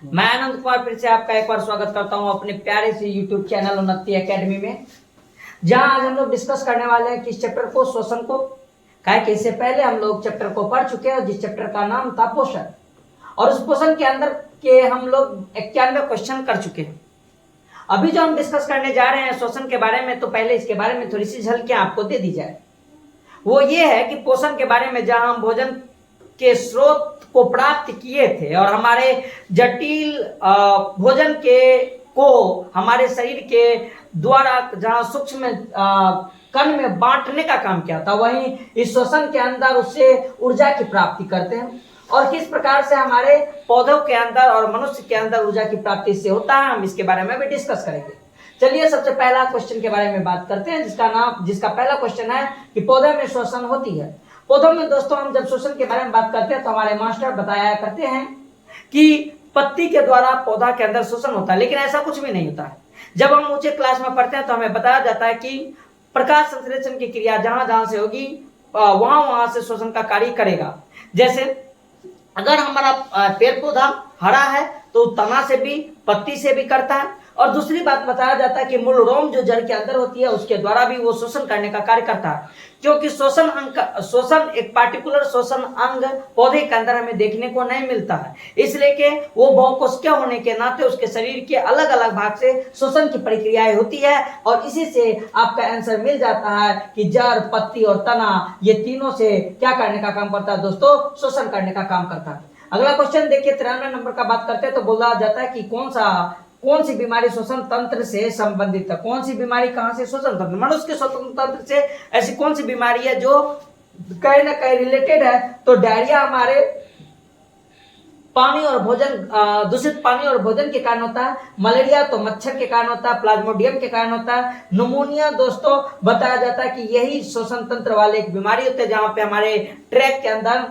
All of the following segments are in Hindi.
मैं आनंद कुमार फिर से आपका एक बार स्वागत करता हूं अपने प्यारे से YouTube चैनल उन्नति एकेडमी में, जहां आज हम लोग डिस्कस करने वाले हैं किस चैप्टर को, श्वसन को। क्या कि इससे पहले हम लोग चैप्टर को पढ़ चुके हैं, जिस चैप्टर का नाम था पोषण, और उस पोषण के अंदर के हम लोग 91 क्वेश्चन कर चुके हैं। अभी जो हम डिस्कस करने जा रहे हैं श्वसन के बारे में, तो पहले इसके बारे में थोड़ी सी झलकियां आपको दे दी जाए। वो ये है कि पोषण के बारे में, जहां हम भोजन के स्रोत को प्राप्त किए थे और हमारे जटिल भोजन के को हमारे शरीर के द्वारा जहां सूक्ष्म कण में बांटने का काम किया था, वहीं इस श्वसन के अंदर उससे ऊर्जा की प्राप्ति करते हैं। और किस प्रकार से हमारे पौधों के अंदर और मनुष्य के अंदर ऊर्जा की प्राप्ति से होता है, हम इसके बारे में भी डिस्कस करेंगे। चलिए सबसे पहला क्वेश्चन के बारे में बात करते हैं, जिसका पहला क्वेश्चन है कि पौधे में श्वसन होती है। पौधों में दोस्तों हम जब श्वसन के बारे में बात करते हैं तो हमारे मास्टर बताया करते हैं कि पत्ती के द्वारा पौधा के अंदर श्वसन होता है, लेकिन ऐसा कुछ भी नहीं होता है। जब हम ऊंचे क्लास में पढ़ते हैं तो हमें बताया जाता है कि प्रकाश संश्लेषण की क्रिया जहां जहां से होगी वहां वहां से श्वसन का कार्य करेगा। जैसे अगर हमारा पेड़ पौधा हरा है तो तना से भी, पत्ती से भी करता है। और दूसरी बात बताया जाता है कि मूल रोम जो जड़ के अंदर होती है उसके द्वारा भी वो शोषण करने का कार्य करता है, क्योंकि श्वसन एक पार्टिकुलर श्वसन अंग पौधे के अंदर हमें देखने को नहीं मिलता है, इसलिए कि वो बहुकोशिकीय होने के नाते उसके शरीर के अलग अलग भाग से श्वसन की प्रक्रियाएं होती है। और इसी से आपका आंसर मिल जाता है कि जड़, पत्ती और तना, ये तीनों से क्या करने का काम करता है दोस्तों? श्वसन करने का काम करता है। अगला क्वेश्चन देखिए, 93 नंबर का बात करते हैं तो बोला जाता है कि कौन सी बीमारी श्वसन तंत्र से संबंधित है। कौन सी बीमारी कहां से? श्वसन तंत्र, मनुष्य के श्वसन तंत्र से ऐसी कौन सी बीमारी है जो कहीं ना कहीं रिलेटेड है? तो डायरिया हमारे पानी और भोजन, दूषित पानी और भोजन के कारण होता है। मलेरिया तो मच्छर के कारण होता है, प्लाज्मोडियम के कारण होता है। निमोनिया दोस्तों बताया जाता है कि यही श्वसन तंत्र वाले एक बीमारी होते हैं, जहां पे हमारे ट्रैक के अंदर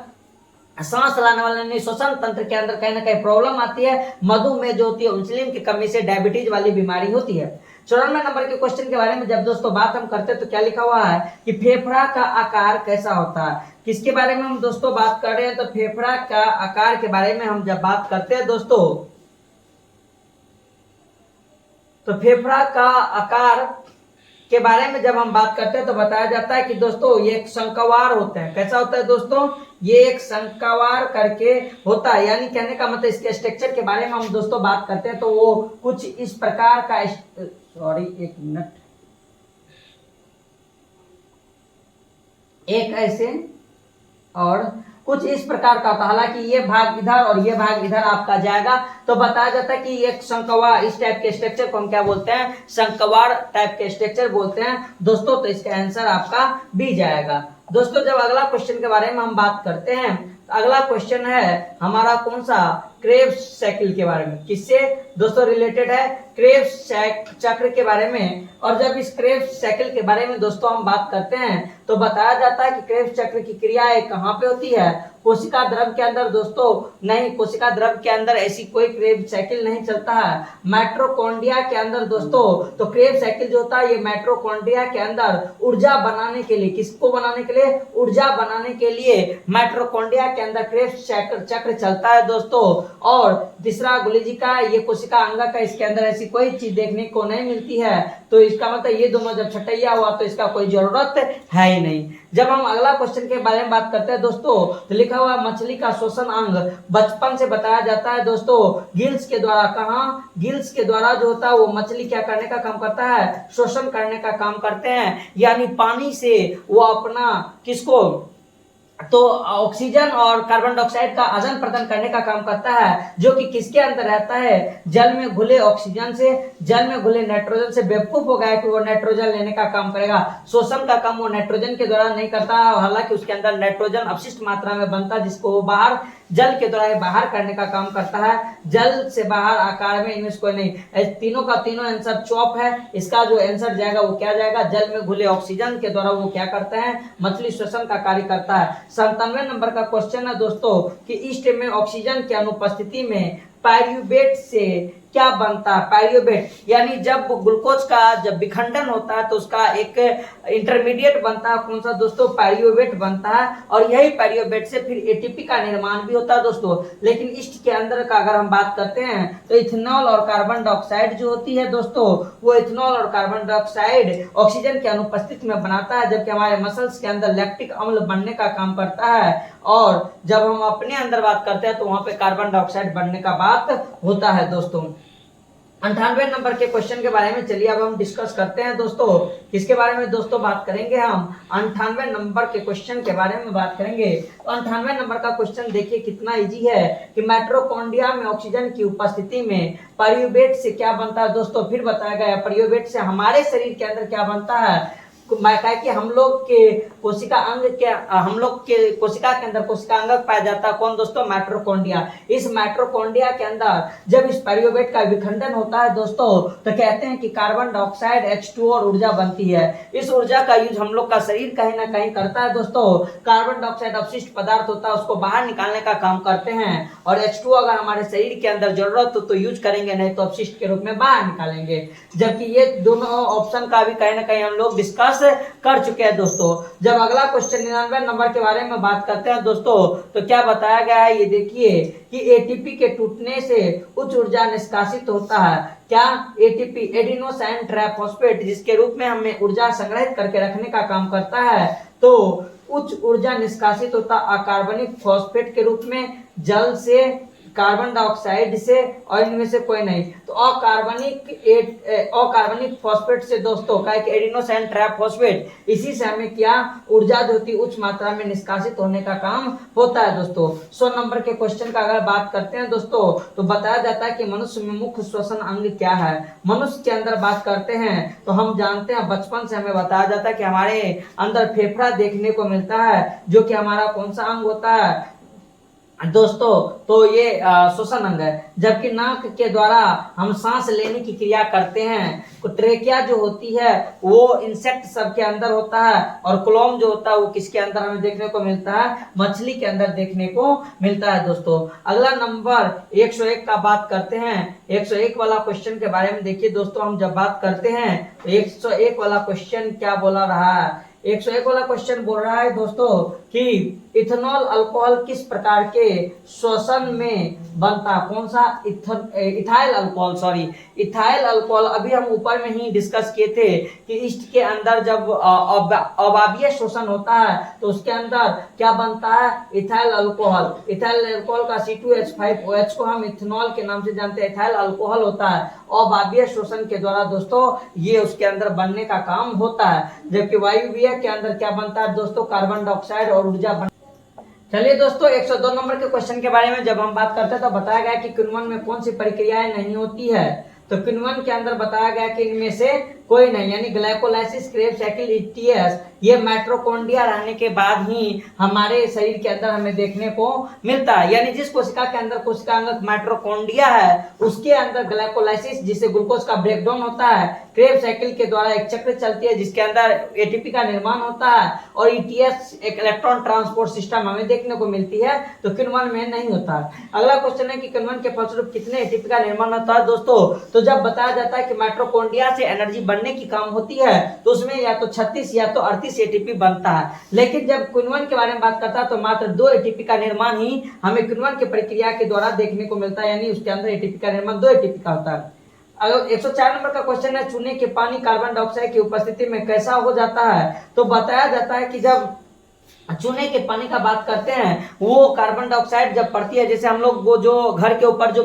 सांस लाने वाले श्वसन तंत्र के अंदर कहीं ना कहीं प्रॉब्लम आती है। मधुमेह जो होती है, इंसुलिन की कमी से डायबिटीज वाली बीमारी होती है। 94 नंबर के क्वेश्चन के बारे में जब दोस्तों बात हम करते हैं तो क्या लिखा हुआ है कि फेफड़ा का आकार कैसा होता है। किसके बारे में हम दोस्तों बात कर रहे हैं? तो फेफड़ा का आकार के बारे में हम जब बात करते हैं दोस्तों, तो फेफड़ा का आकार के बारे में जब हम बात करते हैं तो बताया जाता है कि दोस्तों ये एक शंक्वाकार होता है। कैसा होता है दोस्तों? ये एक शंक्वाकार करके होता है, यानी कहने का मतलब इसके स्ट्रक्चर के बारे में हम दोस्तों बात करते हैं तो वो कुछ इस प्रकार का, सॉरी एक मिनट, एक ऐसे और कुछ इस प्रकार का होता है। हालांकि ये भाग इधर और ये भाग इधर आपका जाएगा, तो बताया जाता है कि एक शंक्वाकार, इस टाइप के स्ट्रक्चर को हम क्या बोलते हैं? शंक्वाकार टाइप के स्ट्रक्चर बोलते हैं दोस्तों। तो इसका आंसर आपका बी जाएगा दोस्तों। जब अगला क्वेश्चन के बारे में हम बात करते हैं, अगला क्वेश्चन है हमारा कौन सा? क्रेब्स साइकिल के बारे में। किससे दोस्तों रिलेटेड है? क्रेब्स चक्र के बारे में। और जब इस क्रेब्स साइकिल के बारे में दोस्तों हम बात करते हैं तो बताया जाता है कि क्रेब्स चक्र की क्रियाएं कहां पे होती है? कोशिका द्रव के अंदर दोस्तों नहीं, कोशिका द्रव के अंदर ऐसी कोई क्रेब्स साइकिल नहीं चलता है। माइटोकॉन्ड्रिया के अंदर दोस्तों, तो क्रेब्स साइकिल जो होता है ये माइटोकॉन्ड्रिया के अंदर ऊर्जा बनाने के लिए, किसको बनाने के लिए? ऊर्जा बनाने के लिए माइटोकॉन्ड्रिया के अंदर क्रेब्स चक्र चलता है दोस्तों। और तीसरा गोल्जी का, ये कोशिका अंग का, इसके अंदर ऐसी कोई चीज देखने को नहीं मिलती है। तो इसका मतलब ये दोनों जब छटैया हुआ तो इसका कोई जरूरत है ही नहीं। जब हम अगला क्वेश्चन के बारे में बात करते हैं दोस्तों, तो लिखा हुआ मछली का श्वसन अंग बचपन से बताया जाता है दोस्तों गिल्स के द्वारा। कहाँ? गिल्स के द्वारा जो होता है वो मछली क्या करने का काम करता है? श्वसन करने का काम करते हैं, यानी पानी से वो अपना किसको, तो ऑक्सीजन और कार्बन डाइऑक्साइड का आदान प्रदान करने का काम करता है, जो कि किसके अंदर रहता है? जल में घुले ऑक्सीजन से, जल में घुले नाइट्रोजन से। बेवकूफ हो गया कि वो नाइट्रोजन लेने का काम करेगा। शोषण का काम वो नाइट्रोजन के द्वारा नहीं करता, हालांकि उसके अंदर नाइट्रोजन अपशिष्ट मात्रा में बनता है, जिसको वो बाहर जल के द्वारा बाहर करने का काम करता है। जल से बाहर आकार में इनमें कोई नहीं। तीनों का तीनों आंसर चॉप है। इसका जो आंसर जाएगा वो क्या जाएगा? जल में घुले ऑक्सीजन के द्वारा वो क्या करता है? मछली श्वसन का कार्य करता है। 97 नंबर का क्वेश्चन है दोस्तों कि ईस्ट में ऑक्सीजन की अनुपस्थिति में पायरुवेट से क्या बनता है? पायरुवेट यानी जब ग्लूकोज का जब विखंडन होता है तो उसका एक इंटरमीडिएट बनता है, कौन सा दोस्तों? पायरुवेट बनता है। और यही पायरुवेट से फिर एटीपी का निर्माण भी होता है दोस्तों। लेकिन इस्ट के अंदर का अगर हम बात करते हैं तो इथेनॉल और कार्बन डाइऑक्साइड जो होती है दोस्तों, वो इथेनॉल और कार्बन डाइऑक्साइड ऑक्सीजन की अनुपस्थिति में बनाता है, जबकि हमारे मसल्स के अंदर लैक्टिक अम्ल बनने का काम करता है। और जब हम अपने अंदर बात करते हैं तो वहां पे कार्बन डाइऑक्साइड बनने का बात होता है दोस्तों। 98 नंबर के क्वेश्चन के बारे में चलिए अब हम डिस्कस करते हैं दोस्तों। किसके बारे में दोस्तों बात करेंगे? हम 98 नंबर के क्वेश्चन के बारे में बात करेंगे। तो 98 नंबर का क्वेश्चन देखिए कितना इजी है कि माइटोकॉन्ड्रिया में ऑक्सीजन की उपस्थिति में पायरुवेट से क्या बनता है दोस्तों? फिर बताया गया पायरुवेट से हमारे शरीर के अंदर क्या बनता है कि हम लोग के कोशिका अंग के हम लोग के कोशिका के अंदर कोशिका अंग पाया जाता है, कौन दोस्तों? माइटोकॉन्ड्रिया। इस माइटोकॉन्ड्रिया के अंदर जब इस पायरुवेट का विखंडन होता है दोस्तों तो कहते हैं कि कार्बन डाइऑक्साइड H2O और ऊर्जा बनती है। इस ऊर्जा का यूज हम लोग का शरीर कहीं ना कहीं करता है दोस्तों। कार्बन डाइऑक्साइड अपशिष्ट पदार्थ होता है, उसको बाहर निकालने का काम करते हैं। और H2O अगर हमारे शरीर के अंदर जरूरत हो तो यूज करेंगे, नहीं तो अपशिष्ट के रूप में बाहर निकालेंगे। जबकि ये दोनों ऑप्शन का भी कहीं ना कहीं हम लोग डिस्कस कर चुके हैं दोस्तों। जब अगला क्वेश्चन 99 नंबर के बारे में बात करते हैं दोस्तों तो क्या बताया गया है, ये देखिए कि एटीपी के टूटने से उच्च ऊर्जा निष्कासित होता है। क्या? एटीपी एडिनोसाइन ट्राइफॉस्फेट, जिसके रूप में हमें ऊर्जा संग्रहित करके रखने का काम करता है, तो उच्च ऊर्जा निष्कासित होता अकार्बनिक फॉस्फेट के रूप में, जल से, कार्बन डाइऑक्साइड से और इनमें से कोई नहीं। तो अकार्बनिक फॉस्फेट से दोस्तों का एक एडिनोसाइन ट्राइफॉस्फेट, इसी से हमें क्या ऊर्जा जो होती है उच्च मात्रा में निष्कासित होने का काम होता है दोस्तों। 100 नंबर के क्वेश्चन का अगर बात करते हैं दोस्तों तो बताया जाता है कि मनुष्य में मुख्य श्वसन अंग क्या है? मनुष्य के अंदर बात करते हैं तो हम जानते हैं, बचपन से हमें बताया जाता है कि हमारे अंदर फेफड़ा देखने को मिलता है, जो कि हमारा कौन सा अंग होता है दोस्तों? तो ये श्वसन अंग है। जबकि नाक के द्वारा हम सांस लेने की क्रिया करते हैं। तो ट्रेकिया जो होती है वो इंसेक्ट सब के अंदर होता है, और क्लोम जो होता है वो किसके अंदर हमें देखने को मिलता है? मछली के अंदर देखने को मिलता है दोस्तों। अगला नंबर 101 का बात करते हैं। 101 वाला क्वेश्चन के बारे में देखिए दोस्तों, हम जब बात करते हैं तो 101 वाला क्वेश्चन क्या बोला रहा है? 101 वाला क्वेश्चन बोल रहा है दोस्तों कि इथेनॉल अल्कोहल किस प्रकार के श्वसन में बनता है? कौन सा? Ethyl alcohol, sorry ethyl alcohol. अभी हम ऊपर में ही डिस्कस किए थे कि ईस्ट के अंदर जब अवाबीय श्वसन होता है तो उसके अंदर क्या बनता है? Ethyl alcohol. इथाइल अल्कोहल का C2H5OH को हम इथेनॉल के नाम से जानते हैं। इथाइल अल्कोहल होता है अवाबीय श्वसन के द्वारा दोस्तों ये उसके अंदर बनने का काम होता है। जबकि वायुवीय के अंदर क्या बनता है दोस्तों? कार्बन डाइऑक्साइड और ऊर्जा। चलिए दोस्तों 102 नंबर के क्वेश्चन के बारे में जब हम बात करते हैं तो बताया गया कि किण्वन में कौन सी प्रक्रियाएं नहीं होती है? तो किण्वन के अंदर बताया गया कि इनमें से कोई नहीं, यानी ग्लाइकोलाइसिस, क्रेब्स साइकिल, ETS, ये माइटोकॉन्ड्रिया रहने के बाद ही हमारे शरीर के अंदर हमें देखने को मिलता है। यानी जिस कोशिका के अंदर कोशिका अंग माइटोकॉन्ड्रिया है उसके अंदर ग्लाइकोलाइसिस जिससे ग्लूकोज का ब्रेकडाउन होता है, क्रेब्स साइकिल के द्वारा एक चक्र चलती है जिसके अंदर एटीपी का निर्माण होता है, और ETS एक इलेक्ट्रॉन ट्रांसपोर्ट सिस्टम हमें देखने को मिलती है, तो किण्वन में नहीं होता। अगला क्वेश्चन है कि किण्वन के फलस्वरूप कितने एटीपी का निर्माण होता है दोस्तों? तो जब बताया जाता है कि माइटोकॉन्ड्रिया से एनर्जी बनने की काम होती है तो उसमें या तो 36 या तो 38 एटीपी बनता है। लेकिन जब किण्वन के बारे में बात करता है तो मात्र 2 एटीपी का निर्माण ही हमें किण्वन की प्रक्रिया के द्वारा देखने को मिलता है, यानी उसके अंदर एटीपी का निर्माण 2 एटीपी का होता है। अगर 104 नंबर का क्वेश्चन है, चूने के पानी कार्बन डाइऑक्साइड की उपस्थिति में कैसा हो जाता है? तो बताया जाता है कि जब चूने के पानी का बात करते हैं वो कार्बन डाइऑक्साइड जब पड़ती है, जैसे हम लोग वो जो घर के ऊपर जो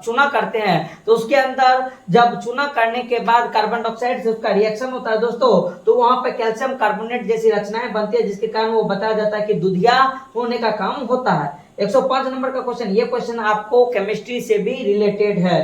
चूना करते हैं तो उसके अंदर जब चूना करने के बाद कार्बन डाइऑक्साइड से उसका रिएक्शन होता है दोस्तों, तो वहां पे कैल्शियम कार्बोनेट जैसी रचनाएं बनती है जिसके कारण वो बताया जाता है कि दूधिया होने का काम होता है। 105 नंबर का क्वेश्चन, ये क्वेश्चन आपको केमिस्ट्री से भी रिलेटेड है।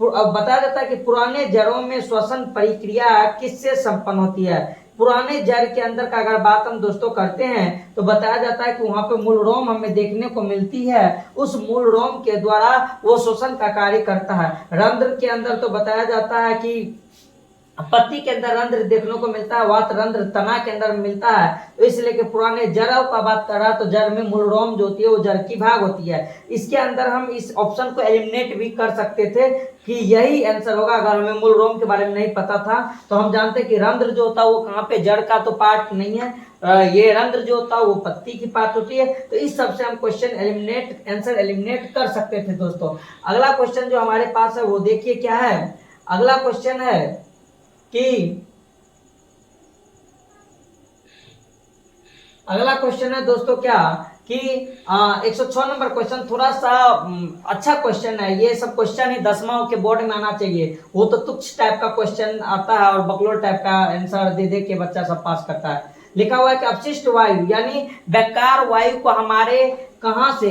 अब बताया जाता है कि पुराने जड़ों में श्वसन प्रक्रिया किससे संपन्न होती है? पुराने जड़ के अंदर का अगर बात हम दोस्तों करते हैं तो बताया जाता है कि वहां पे मूल रोम हमें देखने को मिलती है, उस मूल रोम के द्वारा वो श्वसन का कार्य करता है। रंध्र के अंदर तो बताया जाता है कि पत्ती के अंदर रंध्र देखने को मिलता है, वात रंध्र तना के अंदर मिलता है। तो इसलिए कि पुराने जड़ों का बात कर रहा तो जड़ में मूलरोम जो होती है वो जड़ की भाग होती है। इसके अंदर हम इस ऑप्शन को एलिमिनेट भी कर सकते थे कि यही आंसर होगा अगर हमें मूलरोम के बारे में नहीं पता था। तो हम जानते हैं कि रंध्र जो होता है वो कहाँ पे, जड़ का तो पार्ट नहीं है, ये रंध्र जो होता है वो पत्ती की पार्ट होती है। तो इस सबसे हम क्वेश्चन एलिमिनेट, आंसर एलिमिनेट कर सकते थे दोस्तों। अगला क्वेश्चन जो हमारे पास है वो देखिए क्या है। अगला क्वेश्चन है कि अगला क्वेश्चन है दोस्तों क्या कि 106 नंबर क्वेश्चन थोड़ा सा अच्छा क्वेश्चन है। ये सब क्वेश्चन ही 10वां के बोर्ड में आना चाहिए। वो तो तुच्छ टाइप का क्वेश्चन आता है और बकलोल टाइप का आंसर दे दे के बच्चा सब पास करता है। लिखा हुआ है कि अपशिष्ट वायु यानी बेकार वायु को हमारे कहां से,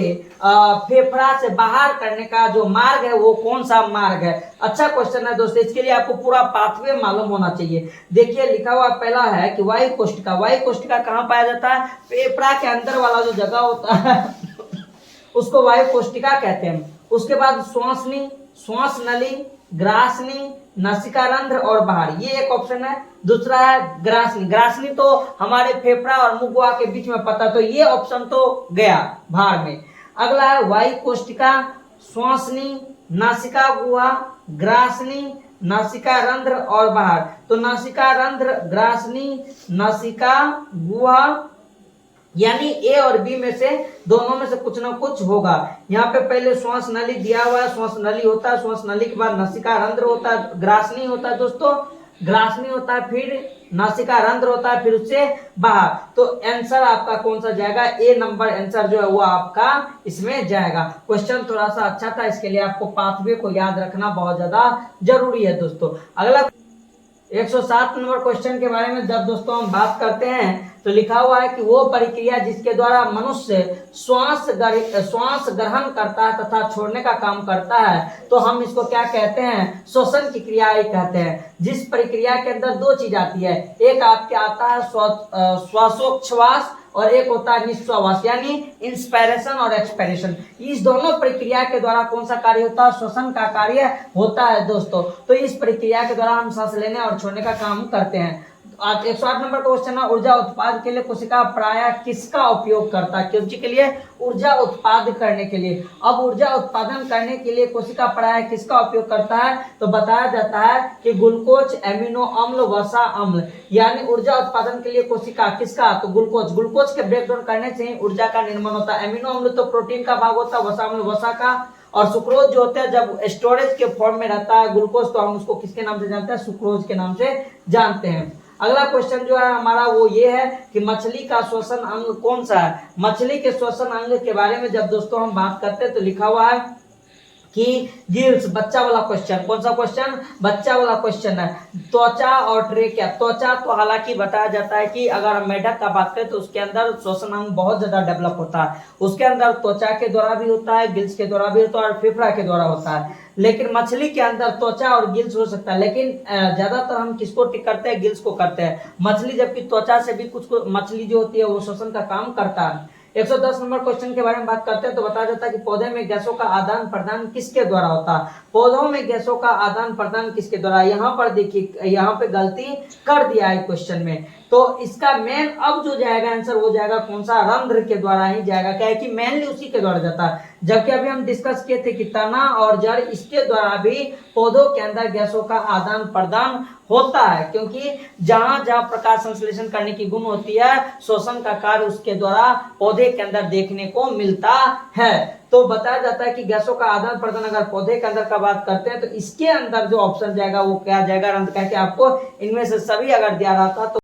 फेफड़ा से बाहर करने का जो मार्ग है वो कौन सा मार्ग है। अच्छा क्वेश्चन है दोस्तों, इसके लिए आपको पूरा पाथवे मालूम होना चाहिए। देखिए लिखा हुआ पहला है कि वायु कोशिका, वायु कोशिका कहां पाया जाता है, फेफड़ा के अंदर वाला जो जगह होता है उसको वायु कोशिका कहते हैं। उसके बाद श्वासनी, श्वास नली, ग्रासनी, नासिका रंध्र और बाहर, ये एक ऑप्शन है। दूसरा है ग्रासनी, ग्रासनी तो हमारे फेफड़ा और मुख के बीच में पता, तो ये ऑप्शन तो गया बाहर में। अगला है वायु कोशिका, श्वासनी, नासिका गुहा, ग्रासनी, नासिका रंध्र और बाहर। तो नासिका रंध्र, ग्रासनी, नासिका गुहा, यानी ए और बी में से दोनों में से कुछ ना कुछ होगा। यहाँ पे पहले श्वास नली दिया हुआ है, श्वास नली होता है, श्वास नली के बाद नासिका रंध्र होता है, ग्रासनी होता है दोस्तों, ग्रासनी होता है, फिर नासिका रंध्र होता है, फिर उससे बाहर। तो आंसर आपका कौन सा जाएगा, ए नंबर आंसर जो है वो आपका इसमें जाएगा। क्वेश्चन थोड़ा सा अच्छा था, इसके लिए आपको पाथवे को याद रखना बहुत ज्यादा जरूरी है दोस्तों। अगला 107 नंबर क्वेश्चन के बारे में जब दोस्तों हम बात करते हैं तो लिखा हुआ है कि वो प्रक्रिया जिसके द्वारा मनुष्य श्वास ग्रहण करता है तथा छोड़ने का काम करता है, तो हम इसको क्या कहते हैं, श्वसन की क्रिया ही कहते हैं। जिस प्रक्रिया के अंदर दो चीज आती है, एक आपके आता है श्वासोच्छ्वास और एक होता है निश्वास यानी इंस्पिरेशन और एक्सपिरेशन। इस दोनों प्रक्रिया के द्वारा कौन सा कार्य होता है, श्वसन का कार्य होता है दोस्तों। तो इस प्रक्रिया के द्वारा हम सांस लेने और छोड़ने का काम करते हैं। 108 नंबर क्वेश्चन है, ऊर्जा उत्पादन के लिए कोशिका प्राय किसका उपयोग करता है, किस के लिए, ऊर्जा उत्पादन करने के लिए। अब ऊर्जा उत्पादन करने के लिए कोशिका प्राय किसका उपयोग करता है, तो बताया जाता है कि ग्लूकोज, एमिनो अम्ल, वसा अम्ल। यानी ऊर्जा उत्पादन के लिए कोशिका किसका, तो ग्लूकोज, ग्लूकोज के ब्रेकडाउन करने से ही ऊर्जा का निर्माण होता है। एमिनो अम्ल तो प्रोटीन का भाग होता है, वसा अम्ल वसा का, और सुक्रोज जो होता है जब स्टोरेज के फॉर्म में रहता है ग्लूकोज, तो हम उसको किसके नाम से जानते हैं, सुक्रोज के नाम से जानते हैं। अगला क्वेश्चन जो है हमारा वो ये है कि मछली का श्वसन अंग कौन सा है। मछली के श्वसन अंग के बारे में जब दोस्तों हम बात करते हैं तो लिखा हुआ है कि गिल्स, बच्चा वाला क्वेश्चन, कौन सा क्वेश्चन, बच्चा वाला क्वेश्चन है। त्वचा और ट्रेकिया, त्वचा तो हालांकि बताया जाता है कि अगर हम मेढक का बात करें तो उसके अंदर श्वसन अंग बहुत ज्यादा डेवलप होता है, उसके अंदर त्वचा के द्वारा भी होता है, गिल्स के द्वारा भी होता है और फेफड़ा के द्वारा होता है। लेकिन मछली के अंदर त्वचा और गिल्स हो सकता है, लेकिन ज्यादातर हम किसको टिक करते हैं, गिल्स को करते हैं मछली, जबकि त्वचा से भी कुछ मछली जो होती है वो श्वसन का काम करता है। 110 नंबर क्वेश्चन के बारे में बात करते हैं तो बताया जाता है कि पौधे में गैसों का आदान प्रदान किसके द्वारा होता है। पौधों में गैसों का आदान प्रदान किसके द्वारा, यहाँ पर देखिए यहाँ पे गलती कर दिया है क्वेश्चन में, तो इसका मेन अब जो जाएगा आंसर वो जाएगा कौन सा, रंध्र के द्वारा ही जाएगा। क्या है कि मेनली उसी के द्वारा जाता है, जबकि अभी हम डिस्कस किए थे कि तना और जड़ इसके द्वारा भी पौधों के अंदर गैसों का आदान प्रदान होता है, क्योंकि जहां जहां प्रकाश संश्लेषण करने की गुण होती है श्वसन का कार्य उसके द्वारा पौधे के अंदर देखने को मिलता है। तो बताया जाता है कि गैसों का आदान प्रदान अगर पौधे के अंदर का बात करते हैं तो इसके अंदर जो ऑप्शन जाएगा वो क्या जाएगा, रंध्र। कह के आपको इनमें से सभी अगर दिया रहता तो